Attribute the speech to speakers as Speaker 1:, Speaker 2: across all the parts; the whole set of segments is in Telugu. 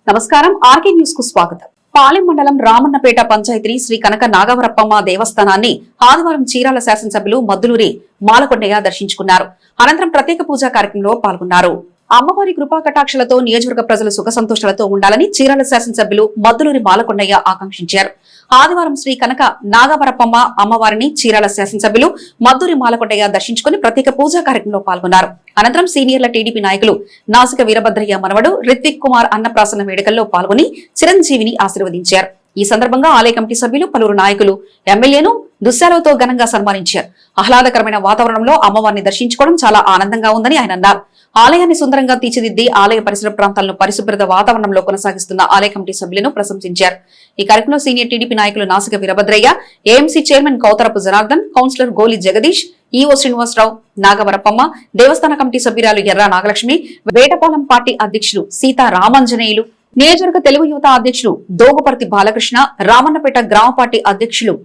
Speaker 1: నమస్కారం ఆర్కే న్యూస్ కు స్వాగతం. పాలెం మండలం రామన్నపేట పంచాయతీ శ్రీ కనక నాగవరప్పమ్మ దేవస్థానాన్ని ఆదివారం చీరాల శాసనసభ్యులు మద్దులూరి మాలకొండయ్య దర్శించుకున్నారు. అనంతరం ప్రత్యేక పూజా కార్యక్రమంలో పాల్గొన్నారు. అమ్మవారి కృపా కటాక్షలతో నియోజకవర్గ ప్రజలు సుఖ సంతోషాలతో ఉండాలని చీరాల శాసనసభ్యులు మద్దులూరి మాలకొండయ్య ఆకాంక్షించారు. ఆదివారం శ్రీ కనక నాగవరప్పమ్మ అమ్మవారిని చీరాల శాసనసభ్యులు మద్దూరి మాలకొండయ్య దర్శించుకుని ప్రత్యేక పూజా కార్యక్రమంలో పాల్గొన్నారు. అనంతరం సీనియర్ల టీడీపీ నాయకులు నాసిక వీరభద్రయ్య మనవడు రిత్విక్ కుమార్ అన్నప్రాసన వేడుకల్లో పాల్గొని చిరంజీవిని ఆశీర్వదించారు. ఈ సందర్భంగా ఆలయ కమిటీ సభ్యులు పలువురు నాయకులు ఎమ్మెల్యేను దుశ్శాలతో ఘనంగా సన్మానించారు. ఆహ్లాదకరమైన వాతావరణంలో అమ్మవారిని దర్శించుకోవడం చాలా ఆనందంగా ఉందని ఆయన అన్నారు. ఆలయాన్ని సుందరంగా తీర్చిదిద్ది ఆలయ పరిసర ప్రాంతాలను పరిశుభ్రత వాతావరణంలో కొనసాగిస్తున్న ఆలయ కమిటీ సభ్యులను ప్రశంసించారు. ఈ కార్యక్రమంలో సీనియర్ టీడీపీ నాయకులు Nasika Veerabhadrayya, AMC chairman Kautharapu Janardhan, councillor Goli Jagadish, EO Srinivasarao, నాగవరప్పమ్మ, దేవస్థాన కమిటీ సభ్యురాలు ఎర్రా నాగలక్ష్మి, వేటపాలెం పార్టీ అధ్యక్షులు సీతా రామాంజనేయులు, నియోజకవర్గ తెలుగు యువత అధ్యక్షులు దోగుపర్తి బాలకృష్ణ, రామన్నపేట గ్రామ పార్టీ అధ్యక్షులు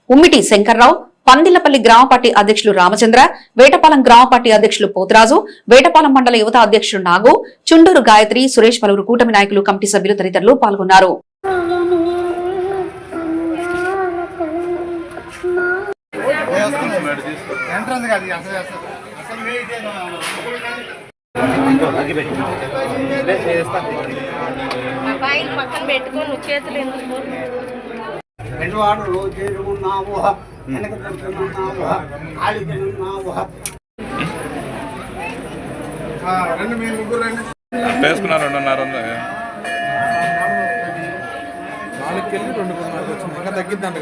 Speaker 1: ఉమ్మిటి శంకర్రావు, పందిళ్లపల్లి గ్రామ పార్టీ అధ్యక్షులు రామచంద్ర, వేటపాలెం గ్రామ పార్టీ అధ్యక్షులు పోతురాజు, వేటపాలెం మండల యువత అధ్యక్షులు నాగు, చుండూరు గాయత్రి, సురేష్, పలువురు కూటమి నాయకులు, కమిటీ సభ్యులు తదితరులు పాల్గొన్నారు.
Speaker 2: వేసుకున్నారు 2.5 తగ్గిద్దండి.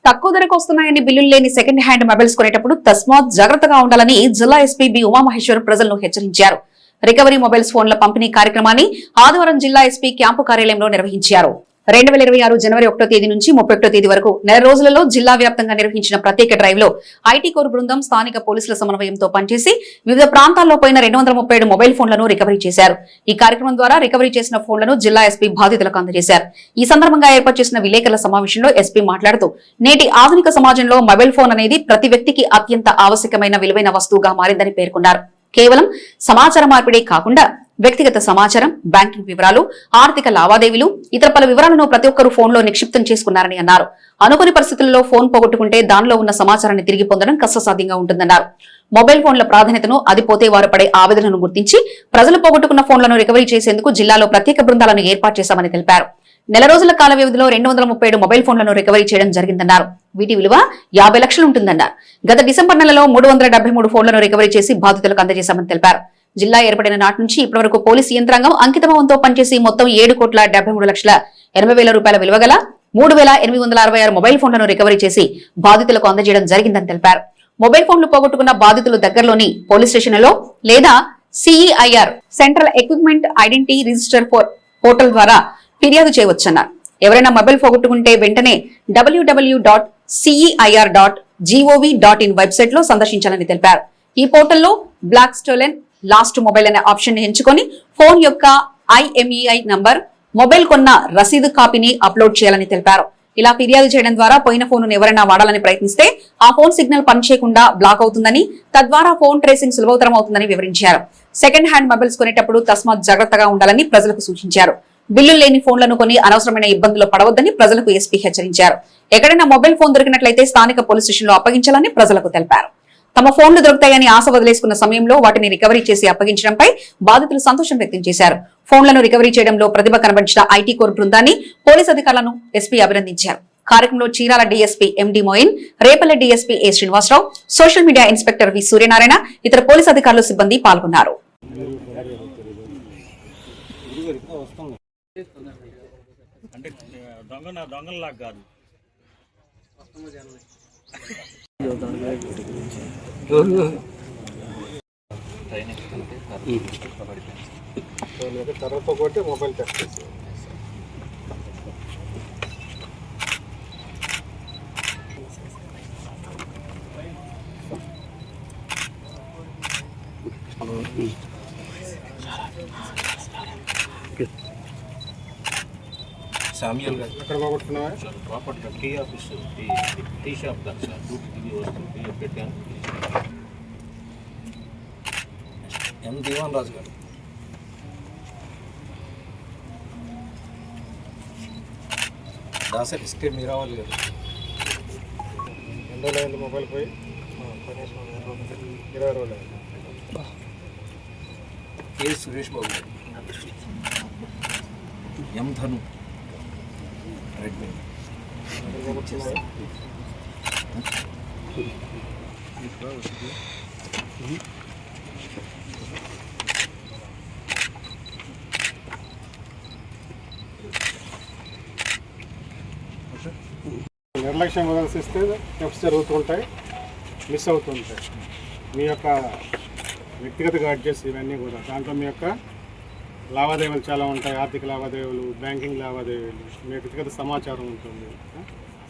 Speaker 1: తక్కువ ధరకు వస్తున్నాయని బిల్లులు లేని సెకండ్ హ్యాండ్ మొబైల్స్ కొనేటప్పుడు తస్మాత్ జాగ్రత్తగా ఉండాలని జిల్లా ఎస్పీ బి ఉమామహేశ్వర్ ప్రజలను హెచ్చరించారు. రికవరీ మొబైల్స్ ఫోన్ల పంపిణీ కార్యక్రమాన్ని ఆదివారం జిల్లా ఎస్పీ క్యాంపు కార్యాలయంలో నిర్వహించారు. 2026 జనవరి 1వ తేదీ నుంచి 31వ తేదీ వరకు నెల రోజులలో జిల్లా వ్యాప్తంగా నిర్వహించిన ప్రత్యేక డ్రైవ్ లో ఐటీ కోర్ బృందం స్థానిక పోలీసుల సమన్వయంతో పనిచేసి వివిధ ప్రాంతాల్లో పోయిన 237 మొబైల్ ఫోన్లను రికవరీ చేశారు. ఈ కార్యక్రమం ద్వారా రికవరీ చేసిన ఫోన్లను జిల్లా ఎస్పీ బాధితులకు అందజేశారు. ఈ సందర్భంగా ఏర్పాటు చేసిన విలేకరుల సమావేశంలో ఎస్పీ మాట్లాడుతూ నేటి ఆధునిక సమాజంలో మొబైల్ ఫోన్ అనేది ప్రతి వ్యక్తికి అత్యంత ఆవశ్యకమైన విలువైన వస్తువుగా మారిందని పేర్కొన్నారు. కేవలం సమాచార మార్పిడే కాకుండా వ్యక్తిగత సమాచారం, బ్యాంకింగ్ వివరాలు, ఆర్థిక లావాదేవీలు, ఇతర పలు వివరాలను ప్రతి ఒక్కరూ ఫోన్లో నిక్షిప్తం చేసుకున్నారని అన్నారు. అనుకోని పరిస్థితుల్లో ఫోన్ పోగొట్టుకుంటే దానిలో ఉన్న సమాచారాన్ని తిరిగి పొందడం కష్టసాధ్యంగా ఉంటుందన్నారు. మొబైల్ ఫోన్ల ప్రాధాన్యతను, అది పోతే వారు పడే ఆవేదనను గుర్తించి ప్రజలు పోగొట్టుకున్న ఫోన్లను రికవరీ చేసేందుకు జిల్లాలో ప్రత్యేక బృందాలను ఏర్పాటు చేశామని తెలిపారు. నెల రోజుల కాల వ్యవధిలో 237 మొబైల్ ఫోన్లను రికవరీ చేయడం జరిగిందన్నారు. వీటి విలువ 50 లక్షలు ఉంటుందన్నారు. గత డిసెంబర్ నెలలో 373 ఫోన్లను రికవరీ చేసి బాధితులకు అందజేశామని తెలిపారు. జిల్లా ఏర్పడిన నాటి నుంచి ఇప్పటివరకు పోలీసు యంత్రాంగం అంకితభావంతో పనిచేసి మొత్తం 7,73,80,000 రూపాయల విలువ గల 3,866 మొబైల్ ఫోన్లను రికవరీ చేసి బాధితులకు అందజేయడం జరిగిందని తెలిపారు. మొబైల్ ఫోన్లు పోగొట్టుకున్న బాధితులు దగ్గరలోని పోలీస్ స్టేషన్లలో లేదా CEIR central equipment identity register portal ద్వారా ఫిర్యాదు చేయవచ్చన్నారు. ఎవరైనా మొబైల్ పోగొట్టుకుంటే వెంటనే www.ceir.gov.in వెబ్సైట్ లో సందర్శించాలని తెలిపారు. ఈ పోర్టల్లో బ్లాక్ స్టోలెన్ లాస్ట్ మొబైల్ అనే ఆప్షన్ ని ఎంచుకొని ఫోన్ యొక్క IMEI నంబర్, మొబైల్ కొన్న రసీదు కాపీని అప్లోడ్ చేయాలని తెలిపారు. ఇలా ఫిర్యాదు చేయడం ద్వారా పోయిన ఫోన్ ఎవరైనా వాడాలని ప్రయత్నిస్తే ఆ ఫోన్ సిగ్నల్ పనిచేయకుండా బ్లాక్ అవుతుందని, తద్వారా ఫోన్ ట్రేసింగ్ సులభతరం అవుతుందని వివరించారు. సెకండ్ హ్యాండ్ మొబైల్స్ కొనేటప్పుడు తస్మాత్ జాగ్రత్తగా ఉండాలని ప్రజలకు సూచించారు. బిల్లులు లేని ఫోన్లను కొని అనవసరమైన ఇబ్బందులు పడవద్దని ప్రజలకు ఎస్పీ హెచ్చరించారు. ఎక్కడైనా మొబైల్ ఫోన్ దొరికినట్లయితే స్థానిక పోలీస్ స్టేషన్ లో అప్పగించాలని ప్రజలకు తెలిపారు. తమ ఫోన్లు దొరుకుతాయని ఆశ వదిలేసుకున్న సమయంలో వాటిని రికవరీ చేసి అప్పగించడంపై బాధితులు సంతోషం వ్యక్తం చేశారు. ఫోన్లను రికవరీ చేయడంలో ప్రతిభ కనబరిచిన ఐటీ కోర్ బృందాన్ని, పోలీస్ అధికారులను ఎస్పీ అభినందించారు. కార్యక్రమంలో Chirala DSP MD Moin, Repalle DSP A Srinivasarao, social media inspector V Suryanarayana, ఇతర పోలీస్ అధికారులు, సిబ్బంది పాల్గొన్నారు.
Speaker 3: దొంగలాగా కాదు.
Speaker 4: తర్వాత కొట్టి మొబైల్ టెస్ట్ చేసి
Speaker 3: సామ్యుల్ గారు
Speaker 4: ఎక్కడ పోగొట్టుకున్నావా?
Speaker 3: Bapatla tea office tea shop దాకా సార్ డ్యూటీ దిగి వస్తుంది టీ పెట్టాను. ఎం దీవాన్ రాజు గారు దాసరి ఎస్కే మీరావాలి గారు.
Speaker 4: ఎన్ని రోజులు అయింది మొబైల్ పోయి? 20 రోజులు అయింది.
Speaker 3: కె సురేష్ బాబు గారు. ఎం ధను రెడ్మీ.
Speaker 4: ఎక్కడ పోగొట్టుకున్నావా? నిర్లక్ష్యం వదిలిస్తే టెప్స్ జరుగుతుంటాయి, మిస్ అవుతుంటాయి. మీ యొక్క వ్యక్తిగత గాడ్జెట్స్ ఇవన్నీ కూడా దాంట్లో మీ యొక్క లావాదేవీలు చాలా ఉంటాయి. ఆర్థిక లావాదేవీలు, బ్యాంకింగ్ లావాదేవీలు, మీ వ్యక్తిగత సమాచారం ఉంటుంది.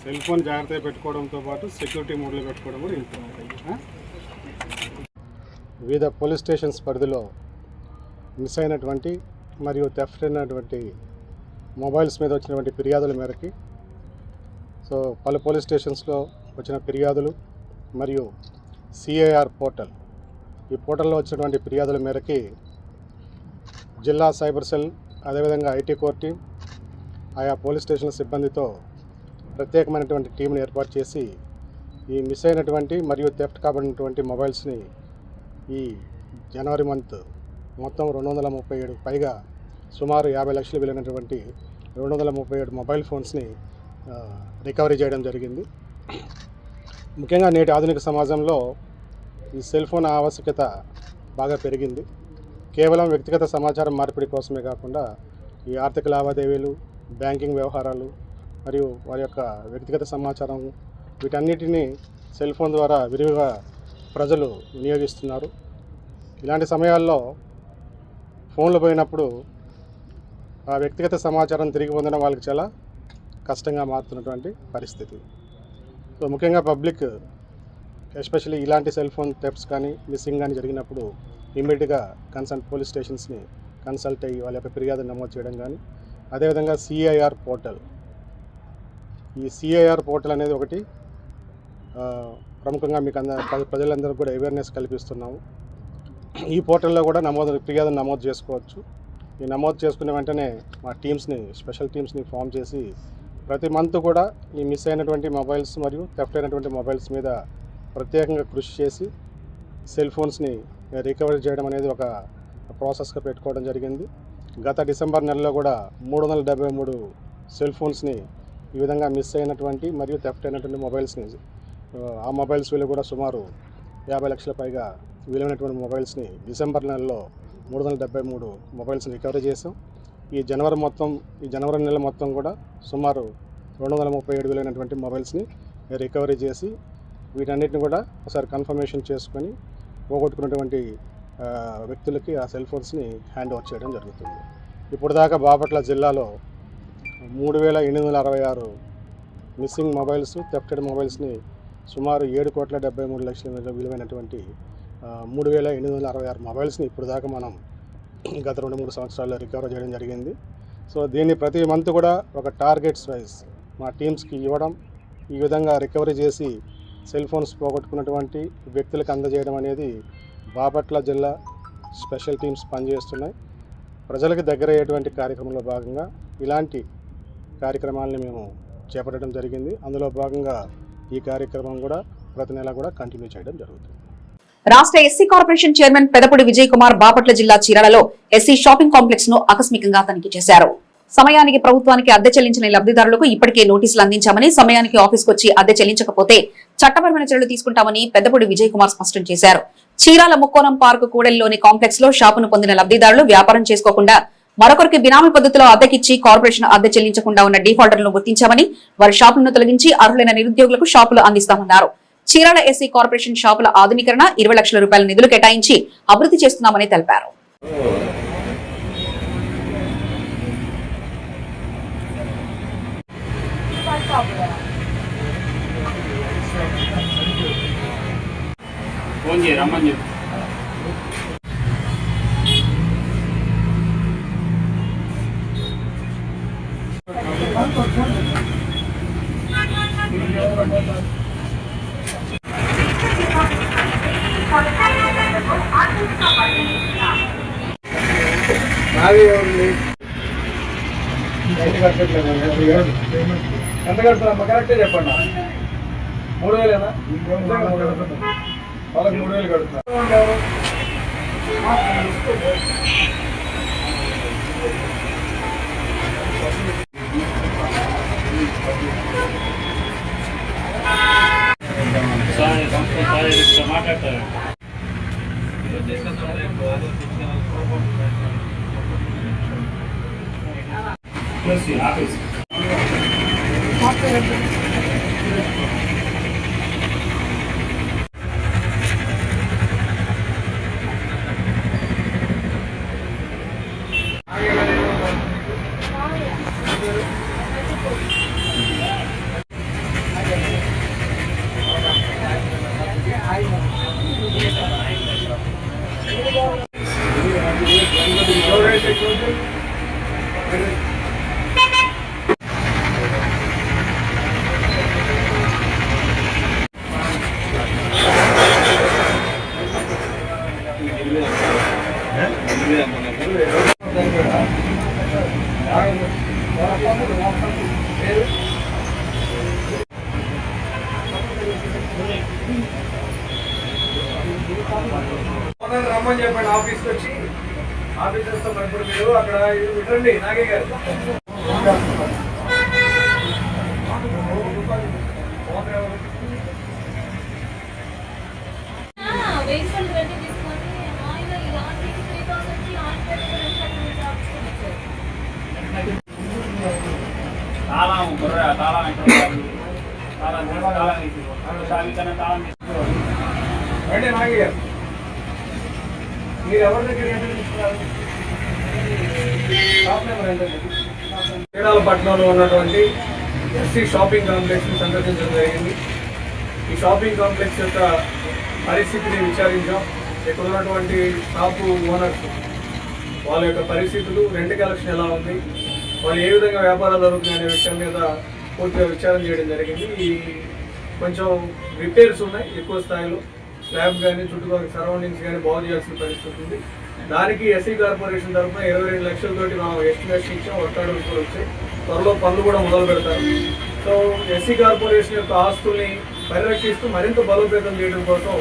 Speaker 4: సెల్ ఫోన్ జాగ్రత్తగా పెట్టుకోవడంతో పాటు సెక్యూరిటీ మోడ్లో పెట్టుకోవడం కూడా ఇంపార్టెంట్. వివిధ పోలీస్ స్టేషన్స్ పరిధిలో మిస్ అయినటువంటి మరియు థెఫ్ట్ అయినటువంటి మొబైల్స్ మీద వచ్చినటువంటి ఫిర్యాదుల మేరకి పలు పోలీస్ స్టేషన్స్లో వచ్చిన ఫిర్యాదులు మరియు సిఐఆర్ పోర్టల్, ఈ పోర్టల్లో వచ్చినటువంటి ఫిర్యాదుల మేరకి జిల్లా సైబర్ సెల్, అదేవిధంగా ఐటీ కోర్ టీం, ఆయా పోలీస్ స్టేషన్ల సిబ్బందితో ప్రత్యేకమైనటువంటి టీంని ఏర్పాటు చేసి ఈ మిస్ అయినటువంటి మరియు థెఫ్ట్ కాబడినటువంటి మొబైల్స్ని ఈ జనవరి మంత్ మొత్తం 237 పైగా సుమారు 50 లక్షలు విలువైనటువంటి 237 మొబైల్ ఫోన్స్ని రికవరీ చేయడం జరిగింది. ముఖ్యంగా నేటి ఆధునిక సమాజంలో ఈ సెల్ ఫోన్ ఆవశ్యకత బాగా పెరిగింది. కేవలం వ్యక్తిగత సమాచారం మార్పిడి కోసమే కాకుండా ఈ ఆర్థిక లావాదేవీలు, బ్యాంకింగ్ వ్యవహారాలు మరియు వారి యొక్క వ్యక్తిగత సమాచారం వీటన్నిటినీ సెల్ ఫోన్ ద్వారా విరివిగా ప్రజలు వినియోగిస్తున్నారు. ఇలాంటి సమయాల్లో ఫోన్లు పోయినప్పుడు ఆ వ్యక్తిగత సమాచారం తిరిగి పొందడం వాళ్ళకి చాలా కష్టంగా మారుతున్నటువంటి పరిస్థితి. సో ముఖ్యంగా పబ్లిక్ ఎస్పెషల్లీ ఇలాంటి సెల్ ఫోన్ థెఫ్ట్స్ కానీ మిస్సింగ్ కానీ జరిగినప్పుడు ఇమ్మీడియట్గా కన్సర్న్ పోలీస్ స్టేషన్స్ని కన్సల్ట్ అయ్యి వాళ్ళ యొక్క ఫిర్యాదు నమోదు చేయడం కానీ, అదేవిధంగా సిఐఆర్ పోర్టల్, ఈ సిఐఆర్ పోర్టల్ అనేది ఒకటి ప్రముఖంగా మీకు ప్రజలందరూ కూడా అవేర్నెస్ కల్పిస్తున్నాము. ఈ పోర్టల్లో కూడా ఫిర్యాదును నమోదు చేసుకోవచ్చు. ఈ నమోదు చేసుకునే వెంటనే మా టీమ్స్ని, స్పెషల్ టీమ్స్ని ఫామ్ చేసి ప్రతి మంత్ కూడా ఈ మిస్ అయినటువంటి మొబైల్స్ మరియు థెఫ్ట్ అయినటువంటి మొబైల్స్ మీద ప్రత్యేకంగా కృషి చేసి సెల్ ఫోన్స్ని రికవరీ చేయడం అనేది ఒక ప్రాసెస్గా పెట్టుకోవడం జరిగింది. గత డిసెంబర్ నెలలో కూడా 373 సెల్ ఫోన్స్ని ఈ విధంగా మిస్ అయినటువంటి మరియు థెఫ్ట్ అయినటువంటి మొబైల్స్ని, ఆ మొబైల్స్ విలువ కూడా సుమారు 50 లక్షల పైగా విలువైనటువంటి మొబైల్స్ని డిసెంబర్ నెలలో 373 మొబైల్స్ని రికవరీ చేసాం. ఈ జనవరి నెల మొత్తం కూడా సుమారు 237 విలువైనటువంటి మొబైల్స్ని రికవరీ చేసి వీటన్నిటిని కూడా ఒకసారి కన్ఫర్మేషన్ చేసుకొని పోగొట్టుకున్నటువంటి వ్యక్తులకి ఆ సెల్ ఫోన్స్ని హ్యాండ్ ఓవర్ చేయడం జరుగుతుంది. ఇప్పుడు దాకా బాపట్ల జిల్లాలో 3866 మిస్సింగ్ మొబైల్స్, థెఫ్టెడ్ మొబైల్స్ని సుమారు 7,73,00,000 విలువైనటువంటి 3866 మొబైల్స్ని ఇప్పుడు దాకా మనం గత 2-3 సంవత్సరాల్లో రికవర్ చేయడం జరిగింది. సో దీన్ని ప్రతి మంత్ కూడా ఒక టార్గెట్స్ వైజ్ మా టీమ్స్కి ఇవ్వడం, ఈ విధంగా రికవరీ చేసి సెల్ ఫోన్స్ పోగొట్టుకున్నటువంటి వ్యక్తులకు అందజేయడం అనేది బాపట్ల జిల్లా స్పెషల్ టీమ్స్ పనిచేస్తున్నాయి. ప్రజలకు దగ్గర అయ్యేటువంటి కార్యక్రమంలో భాగంగా ఇలాంటి కార్యక్రమాలని మేము చేపట్టడం జరిగింది. అందులో భాగంగా ఈ కార్యక్రమం కూడా ప్రతి నెల కూడా కంటిన్యూ చేయడం జరుగుతుంది.
Speaker 1: రాష్ట్ర SC corporation chairman Pedapudi Vijay Kumar Bapatla జిల్లా చీరాలలో ఎస్సీ షాపింగ్ కాంప్లెక్స్ ను ఆకస్మికంగా తనిఖీ చేశారు. సమయానికి ప్రభుత్వానికి అద్దె చెల్లించిన లబ్ధిదారులకు ఇప్పటికే నోటీసులు అందించామని, సమయానికి ఆఫీస్కు వచ్చి అద్దె చెల్లించకపోతే చట్టపరమైన చర్యలు తీసుకుంటామని పెద్దపూడి విజయ్ కుమార్ స్పష్టం చేశారు. చీరాల ముక్కోణం పార్కు కూడలిలోని కాంప్లెక్స్ లో షాపును పొందిన లబ్ధిదారులు వ్యాపారం చేసుకోకుండా మరొకరికి బినామీ పద్ధతిలో అద్దెకిచ్చి కార్పొరేషన్ అద్దె చెల్లించకుండా ఉన్న డిఫాల్టర్లను గుర్తించామని వారి షాపులను తొలగించి అర్హులైన నిరుద్యోగులకు షాపులు అందిస్తామన్నారు. చీరాల ఎస్సీ కార్పొరేషన్ షాపుల ఆధునీకరణ 20 లక్షల రూపాయల నిధులు కేటాయించి అభివృద్ధి చేస్తున్నామని తెలిపారు.
Speaker 3: ఫోన్ చేయి రమ్మని చెప్పు.
Speaker 5: ఎంత కడుతున్నా కరెక్టే చెప్పండి. 3000 వాళ్ళకి 3000 కడుతున్నా.
Speaker 3: మాట్లాడతారు. ఆఫీస్
Speaker 5: రమ్మని చెప్పండి. ఆఫీస్కి వచ్చి ఆఫీసర్స్తో ఇప్పుడు మీరు అక్కడ రండి. నాగే గారు రండి. నాగే గారు మీరు ఎవరి దగ్గర ఎంత తీసుకున్నారు? చీరాలపట్నంలో ఉన్నటువంటి ఎస్సీ షాపింగ్ కాంప్లెక్స్ని సందర్శించడం జరిగింది. ఈ షాపింగ్ కాంప్లెక్స్ యొక్క పరిస్థితిని విచారించాం. ఇక్కడ ఉన్నటువంటి షాపు ఓనర్స్ వాళ్ళ యొక్క పరిస్థితులు, రెంట్ కలెక్షన్ ఎలా ఉంది, వాళ్ళు ఏ విధంగా వ్యాపారాలు జరుగుతున్నాయనే విషయం మీద పూర్తిగా విచారణ చేయడం జరిగింది. ఈ కొంచెం రిపేర్స్ ఉన్నాయి ఎక్కువ స్థాయిలో. స్లాబ్ కానీ చుట్టుపక్కల సరౌండింగ్స్ కానీ బాగు చేయాల్సిన పరిస్థితి ఉంది. దానికి ఎస్సీ కార్పొరేషన్ తరఫున 22 లక్షలతోటి మనం ఎస్టిమేషన్ ఇచ్చాం. వర్కాడులు కూడా వచ్చాయి. త్వరలో పనులు కూడా మొదలు పెడతారు. సో ఎస్సీ కార్పొరేషన్ యొక్క ఆస్తుల్ని పరిరక్షిస్తూ మరింత బలోపేతం చేయడం కోసం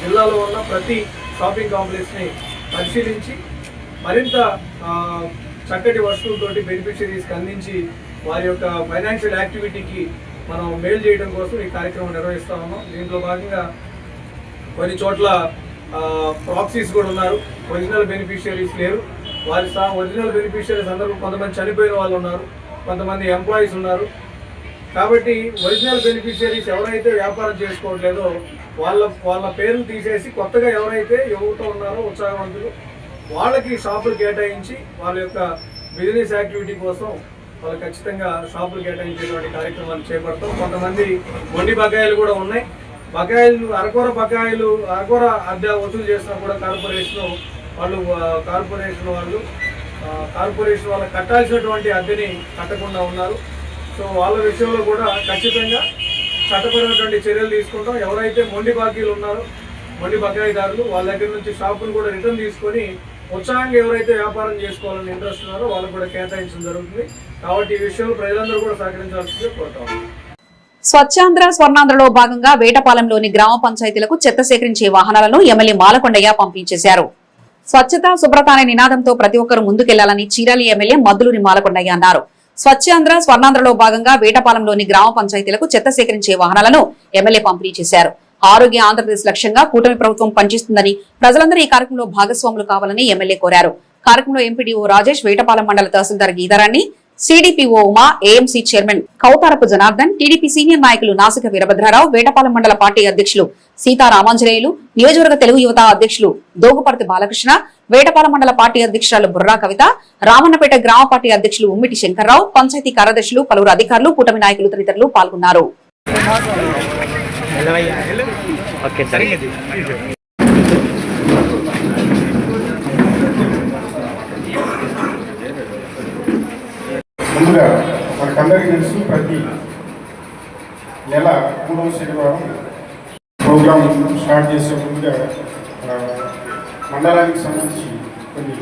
Speaker 5: జిల్లాలో ఉన్న ప్రతి షాపింగ్ కాంప్లెక్స్ని పరిశీలించి మరింత చక్కటి వస్తువులతోటి బెనిఫిషరీస్కి అందించి వారి యొక్క ఫైనాన్షియల్ యాక్టివిటీకి మనం మేలు చేయడం కోసం ఈ కార్యక్రమం నిర్వహిస్తా ఉన్నాం. దీంట్లో భాగంగా కొన్ని చోట్ల ప్రాక్సీస్ కూడా ఉన్నారు. ఒరిజినల్ బెనిఫిషియరీస్ లేరు. వారి ఒరిజినల్ బెనిఫిషియరీస్ అందరూ కొంతమంది చనిపోయిన వాళ్ళు ఉన్నారు, కొంతమంది ఎంప్లాయీస్ ఉన్నారు. కాబట్టి ఒరిజినల్ బెనిఫిషియరీస్ ఎవరైతే వ్యాపారం చేసుకోవట్లేదో వాళ్ళ పేర్లు తీసేసి కొత్తగా ఎవరైతే యువత ఉన్నారో ఉత్సాహవంతులు వాళ్ళకి షాపులు కేటాయించి వాళ్ళ యొక్క బిజినెస్ యాక్టివిటీ కోసం వాళ్ళు ఖచ్చితంగా షాపులు కేటాయించేటువంటి కార్యక్రమాలు చేపడతాం. కొంతమంది మొండి బకాయిలు కూడా ఉన్నాయి. బకాయిలు అరకొర అద్దె వసూలు చేసినా కూడా కార్పొరేషన్ వాళ్ళకి కట్టాల్సినటువంటి అద్దెని కట్టకుండా ఉన్నారు. సో వాళ్ళ విషయంలో కూడా ఖచ్చితంగా చట్టపరమైనటువంటి చర్యలు తీసుకుంటాం. ఎవరైతే మొండి బాకీలు ఉన్నారో మొండి బకాయిదారులు వాళ్ళ దగ్గర నుంచి షాపులు కూడా రిటర్న్ తీసుకొని ఉత్సాహంగా ఎవరైతే వ్యాపారం చేసుకోవాలని ఇంట్రెస్ట్ ఉన్నారో వాళ్ళకు కూడా కేటాయించడం జరుగుతుంది. కాబట్టి ఈ విషయంలో ప్రజలందరూ కూడా సహకరించాల్సిందే కోరుతాం.
Speaker 1: స్వచ్ఛాంధ్ర స్వర్ణాంధ్రలో భాగంగా వేటపాలెంలోని గ్రామ పంచాయతీలకు చెత్త సేకరించే వాహనాలను ఎమ్మెల్యే మాలకొండయ్య పంపించేశారు. స్వచ్ఛత శుభ్రత అనే నినాదంతో ప్రతి ఒక్కరూ ముందుకెళ్లాలని చీరాలి ఎమ్మెల్యే మద్దులూరి మాలకొండయ్య అన్నారు. స్వచ్ఛాంధ్ర స్వర్ణాంధ్రలో భాగంగా వేటపాలెంలోని గ్రామ పంచాయతీలకు చెత్త సేకరించే వాహనాలను ఎమ్మెల్యే పంపిణీ చేశారు. ఆరోగ్య ఆంధ్రప్రదేశ్ లక్ష్యంగా కూటమి ప్రభుత్వం పనిచేస్తుందని ప్రజలందరూ ఈ కార్యక్రమంలో భాగస్వాములు కావాలని ఎమ్మెల్యే కోరారు. కార్యక్రమంలో ఎంపీడీఓ రాజేష్, వేటపాలెం మండల తహసీల్దార్ Geetharani, CDPO Uma, AMC chairman Koutharapu Janardhan, TDP senior నాయకులు నాసిక వీరభద్రారావు, వేటపాలెం మండల పార్టీ అధ్యక్షులు సీతారామాంజనేయులు, నియోజకవర్గ తెలుగు యువత అధ్యక్షులు దోగుపర్తి బాలకృష్ణ, వేటపాలెం మండల పార్టీ అధ్యక్షురాలు బుర్రా కవిత, రామన్నపేట గ్రామ పార్టీ అధ్యక్షులు ఉమ్మిటి శంకర్రావు, పంచాయతీ కార్యదర్శులు, పలువురు అధికారులు, కూటమి నాయకులు తదితరులు పాల్గొన్నారు.
Speaker 6: ముందుగా మనకందరికీ తెలుసు, ప్రతి నెల 3వ శనివారం ప్రోగ్రాం స్టార్ట్ చేసే ముందుగా మండలానికి సంబంధించి కొన్ని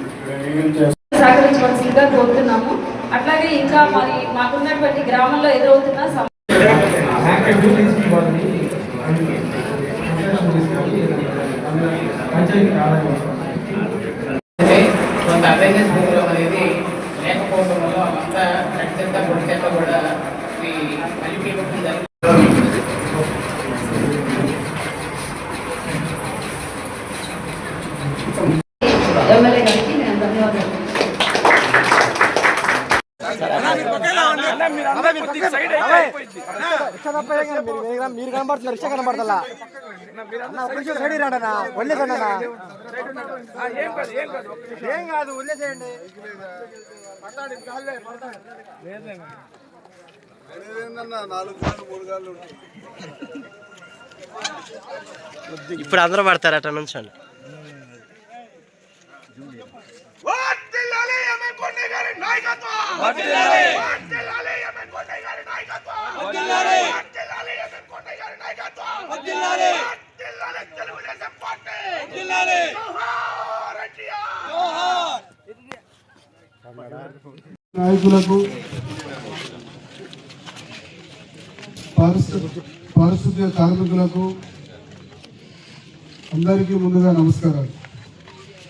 Speaker 7: సహకరించవలసిందిగా కోరుతున్నాము. అట్లాగే ఇంకా మరి మాకున్నటువంటి గ్రామంలో ఎదురవుతున్న
Speaker 8: కొంత అవేర్నెస్ ప్రోగ్రామ్ అనేది లేకపోవడం వల్ల అంతా ఖచ్చితంగా కొట్టేట కూడా కలిపి ఇవ్వకుండా
Speaker 7: ఎమ్మెల్యే గారికి నేను ధన్యవాదాలు.
Speaker 9: మీరు కనబడుతున్నారు, రిక్షా కనబడతా సైడ్ రాడనా, వదిలేసండి అన్న, ఏం కాదు వదిలేసేయండి.
Speaker 10: ఇప్పుడు అందరూ పడతారు అట్లా నుంచండి.
Speaker 6: నాయకులకు, పారిశుద్ధ్య కార్మికులకు అందరికీ ముందుగా నమస్కారాలు.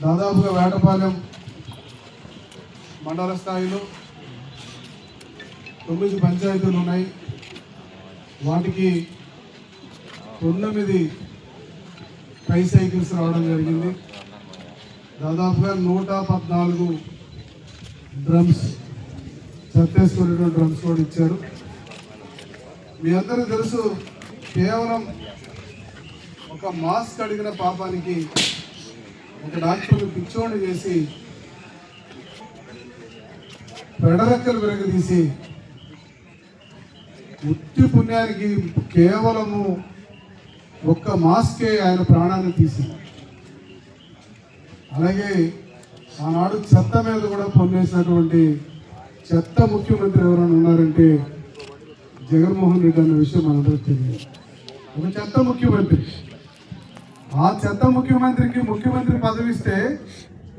Speaker 6: దాదాపుగా వేటపాలెం మండల స్థాయిలో 9 పంచాయతీలు ఉన్నాయి. వాటికి 9 ట్రైసైకిల్స్ రావడం జరిగింది. దాదాపుగా 114 డ్రమ్స్, చెత్తేసుకునేటువంటి డ్రమ్స్ కూడా ఇచ్చారు. మీ అందరూ తెలుసు, కేవలం ఒక మాస్క్ అడిగిన పాపానికి ఒక డాక్టర్ని పిచ్చోడిని చేసి పెడరెక్కలు విరగదీసి ఉత్తి పుణ్యానికి కేవలము ఒక్క మాస్కే ఆయన ప్రాణాన్ని తీసి, అలాగే ఆనాడు చెత్త మీద కూడా పొందేసినటువంటి చెత్త ముఖ్యమంత్రి ఎవరైనా ఉన్నారంటే జగన్మోహన్ రెడ్డి అన్న విషయం మనందరికీ తెలియదు. ఒక చెత్త ముఖ్యమంత్రి, ఆ చెత్త ముఖ్యమంత్రికి ముఖ్యమంత్రి పదవిస్తే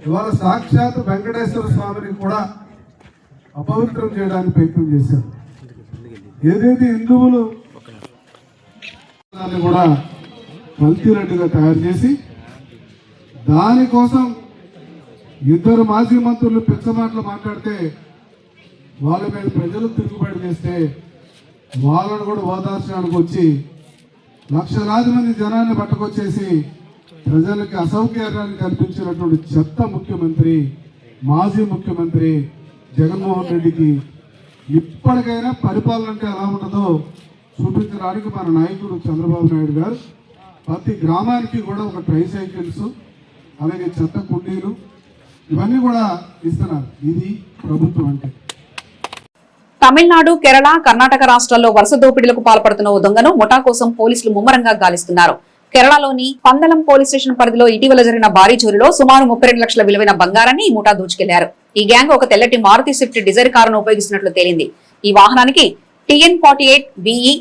Speaker 6: ఇవాళ సాక్షాత్ వెంకటేశ్వర స్వామిని కూడా అపవిత్రం చేయడానికి ప్రయత్నం చేశారు. ఏదైతే హిందువులు కూడా కల్తీరెడ్డిగా తయారు చేసి, దానికోసం 2 మాజీ మంత్రులు పిచ్చమాటలు మాట్లాడితే వాళ్ళ మీద ప్రజలు తిరుగుబాటు చేస్తే వాళ్ళను కూడా ఓదార్చడానికి వచ్చి లక్షలాది మంది జనాన్ని పట్టుకొచ్చేసి ప్రజలకి అసౌకర్యాన్ని కల్పించినటువంటి చెత్త ముఖ్యమంత్రి, మాజీ ముఖ్యమంత్రి జగన్మోహన్ రెడ్డికి ఇప్పటికైనా పరిపాలన అంటే ఎలా ఉంటుందో చూపించడానికి మన నాయకుడు చంద్రబాబు నాయుడు గారు ప్రతి గ్రామానికి కూడా ఒక ట్రైసైకిల్స్, అలాగే చెత్త కుండీలు ఇవన్నీ కూడా ఇస్తున్నారు. ఇది ప్రభుత్వం అంటే.
Speaker 1: తమిళనాడు, కేరళ, కర్ణాటక రాష్ట్రాల్లో వరుస దోపిడీలకు పాల్పడుతున్న ఓ దొంగను ముఠా కోసం పోలీసులు ముమ్మరంగా గాలిస్తున్నారు. కేరళలోని పందలం పోలీస్ స్టేషన్ పరిధిలో ఇటీవల జరిగిన భారీ చోరీలో సుమారు 32 లక్షల విలువైన బంగారాన్ని ఈ ముఠా దోచుకెళ్లారు. ఈ గ్యాంగ్ ఒక తెల్లటి మారుతి స్విఫ్ట్ డిజైర్ కారును ఉపయోగిస్తున్నట్లు తేలింది. ఈ వాహనానికి TN48 BE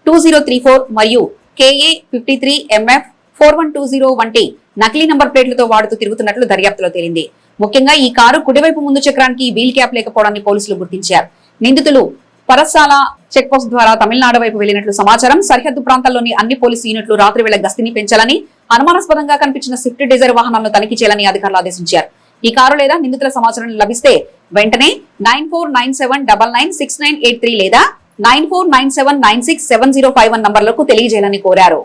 Speaker 1: 2034 మరియు KA 53 MF 4120 వంటి నకిలీ నంబర్ ప్లేట్లతో వాడుతూ తిరుగుతున్నట్లు దర్యాప్తులో తేలింది. ముఖ్యంగా ఈ కారు కుడివైపు ముందు చక్రానికి వీల్ క్యాప్ లేకపోవడాన్ని పోలీసులు గుర్తించారు. నిందితులు పరసాల చెక్ పోస్ట్ ద్వారా తమిళనాడు వైపు వెళ్లినట్లు సమాచారం. సరిహద్దు ప్రాంతాల్లోని అన్ని పోలీసు యూనిట్లు రాత్రి వేళ గస్తీని పెంచాలని, అనుమానాస్పదంగా కనిపించిన స్విఫ్ట్ డిజైర్ వాహనాలను తనిఖీ చేయాలని అధికారులు ఆదేశించారు. ఈ కారు లేదా నిందితుల సమాచారం లభిస్తే వెంటనే 9497996983 లేదా 9497967051 నంబర్లకు తెలియజేయాలని కోరారు.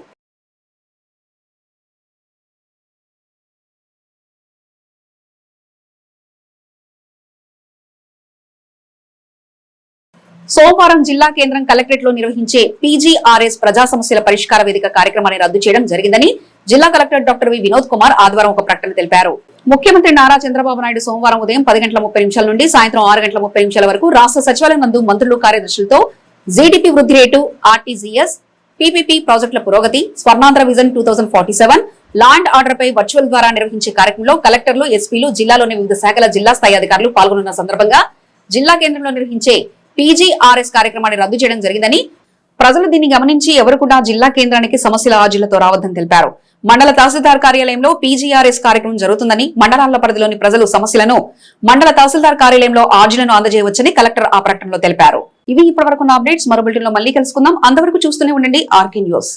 Speaker 1: సోమవారం జిల్లా కేంద్రం కలెక్టరేట్ లో నిర్వహించే పీజీఆర్ఎస్ ప్రజా సమస్యల పరిష్కార వేదిక కార్యక్రమాన్ని రద్దు చేయడం జరిగిందని జిల్లా collector doctor V Vinod Kumar ఆదివారం ఒక ప్రకటన తెలిపారు. ముఖ్యమంత్రి నారా చంద్రబాబు నాయుడు సోమవారం ఉదయం 10:30 నుండి సాయంత్రం 6:30 వరకు రాష్ట్ర సచివాలయం నందు మంత్రులు కార్యదర్శులతో జీడీపీ వృద్ధి రేటు, ఆర్టీజీఎస్, పీపీపీ ప్రాజెక్టుల పురోగతి, స్వర్ణాంధ్ర విజన్ 2047, లాండ్ ఆర్డర్ పై వర్చువల్ ద్వారా నిర్వహించే కార్యక్రమంలో కలెక్టర్లు, ఎస్పీలు, జిల్లాలోని వివిధ శాఖల జిల్లా స్థాయి అధికారులు పాల్గొన్న సందర్భంగా జిల్లా కేంద్రంలో నిర్వహించే పీజీఆర్ఎస్ కార్యక్రమాన్ని రద్దు చేయడం జరిగిందని, ప్రజలు దీన్ని గమనించి ఎవరు కూడా జిల్లా కేంద్రానికి సమస్యల ఆర్జీలతో రావద్దని తెలిపారు. మండల తహసీల్దార్ కార్యాలయంలో పీజీఆర్ఎస్ కార్యక్రమం జరుగుతుందని, మండలాల పరిధిలోని ప్రజలు సమస్యలను మండల తహసీల్దార్ కార్యాలయంలో ఆర్జీలను అందజేయవచ్చని కలెక్టర్ ఆ ప్రకటనలో తెలిపారు. ఇవి ఇప్పటివరకు అప్డేట్స్. మరో బులెటిన్ లో మళ్ళీ కలుసుకుందాం. అంతవరకు చూస్తూనే ఉండండి ఆర్కే న్యూస్.